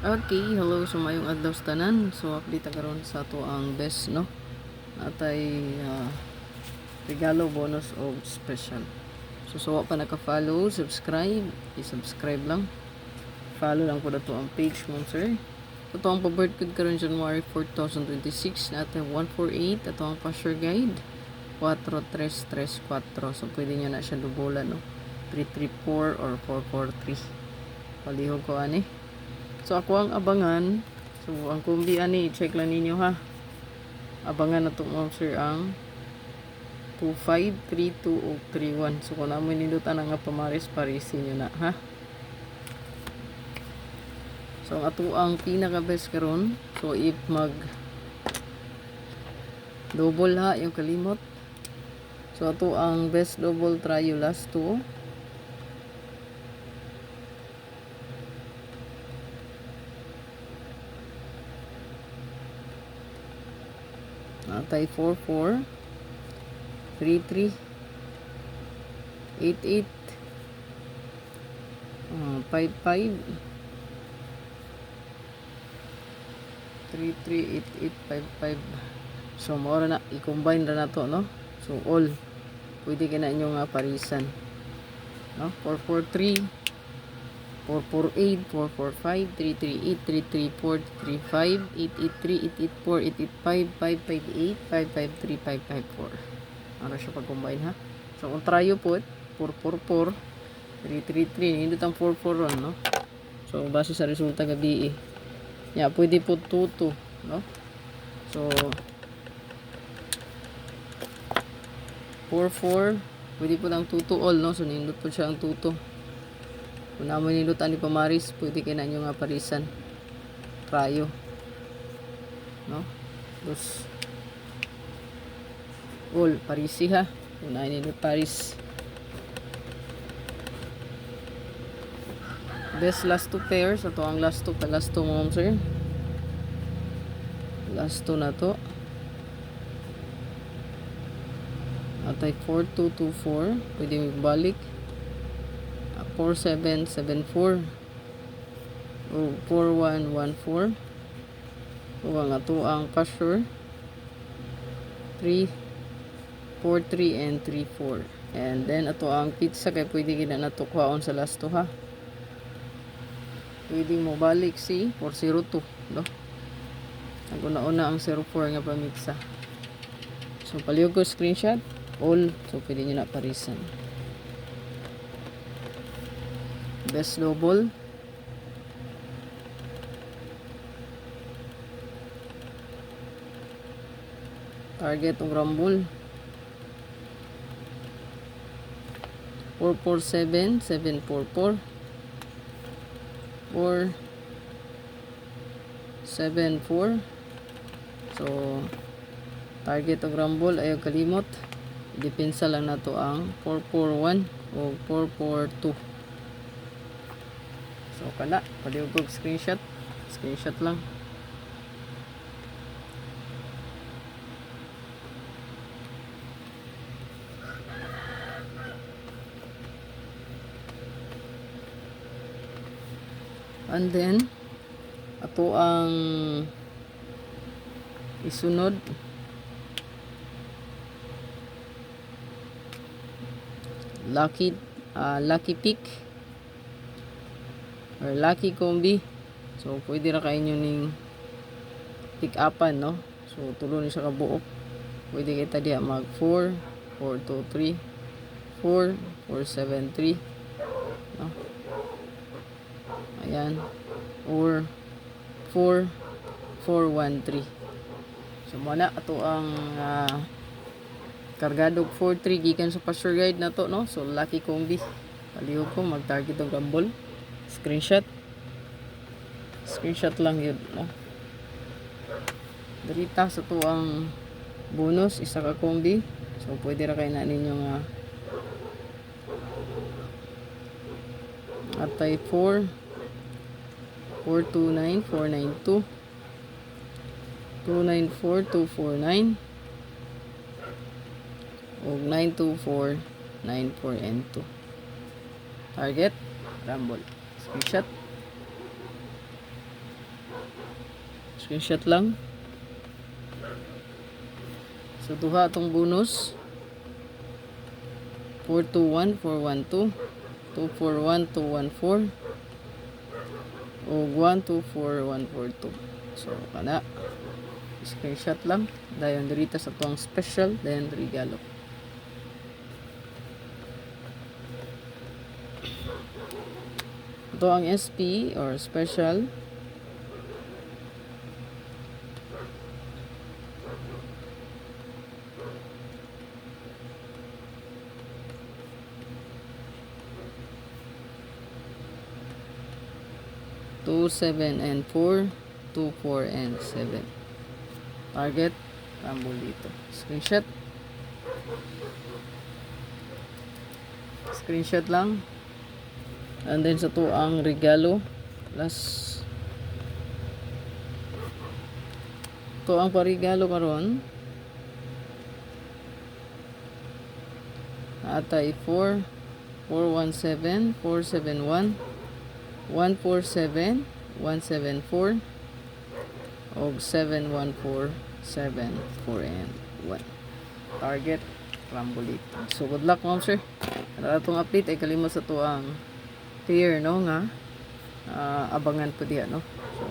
Okay, hello so mayong adlaw sa tanan. So update karon sa ato ang best no. Natay regalo bonus o special. So wa pa naka-follow, subscribe, i-subscribe lang. Follow lang po dato ang page mo sir. Ito ang pa-birth code karon January 4, 2026 natin 148 ato ang pasture guide 4334. So pwede niyo na siya dubolan no. 334 or 443. Palihog ko ani. So ako ang abangan. So ang kumbi ani check lang ninyo ha. Abangan na to mo sir ang 2532 o 31. So kung naman nindutan nga pamaris parisin nyo na ha. So ang ato ang pinaka best karon. So if mag double ha yung kalimot. So ato ang best double try last 2. Natay 44 33 88 55 338855. So mora na i-combine ra nato no. So all pwede ka na inyong parisan no. 443 448 445 338 334 335 883 884 885 553 554. Ano siya pag-combine ha. So kung tryo po 444 333 hindi tang 44 ron no. So base sa resulta gabi pwede po 22 no. So 44 pwede po lang 22 all no. So nindot po siya ang 22. Kung naman nilutan ni pamaris, pwede kayo na nyo nga parisan. Tryo. No? Tapos, all, parisi ha. Kung na nilut paris. Best last 2 pairs. Ito ang last 2 mom sir. Last 2 na to. Atay 4224. Pwede magbalik. 4774 o 4114. O ang ato ang pasture 343 and 34. And then ato ang pizza kay pwede gina natukwaon sa last 2 ha. Pwede mo balik si 402 no. Ang una ang 04 nga pamiksa. So palihog ko screenshot all. So pwede nyo na parisan. Best double target ng rumble 447 744 474. So target ng rumble ayaw kalimot, depensa lang nato ang 441 o 442. So kana palihog screenshot lang. And then ato ang isunod lucky pick or lucky combi. So pwede ra kayo ning pick upan no. So tulo ni siya ka buok. Pwede kita diha mag 4 4 2 3 4 4 7 3 no. Ayan, or 4 4 1 3. So muna ato ang kargadog 4-3 gikan sa pasture guide na to no. So lucky combi palihog ko mag target og rumble. Screenshot lang yun no. Dirita sa to ang bonus isa ka combi. So pwede ra kay na ninyo nga atay 4 429 492 294 249 og 924 94 and 2. Target rumble. Screenshot. Screenshot lang. So duha atong bonus. 421 412 241 214 o 124 142. So kana screenshot lang dayon dirita sa tuang special dayon regalo. Ito ang SP or special. Two, 7, and 4. 2, 4, and 7. Target, Rumble dito. Screenshot. Screenshot lang. And then sa to ang regalo. Plus, to ang parigalo karon. Atay 4, 417, 471, 147, 174, o 714, 74, and 1. Target, Rambulit. So, good luck, ma'am, sir. At atong update ay kalimot sa to ang tier, no, nga abangan po diya, no. So,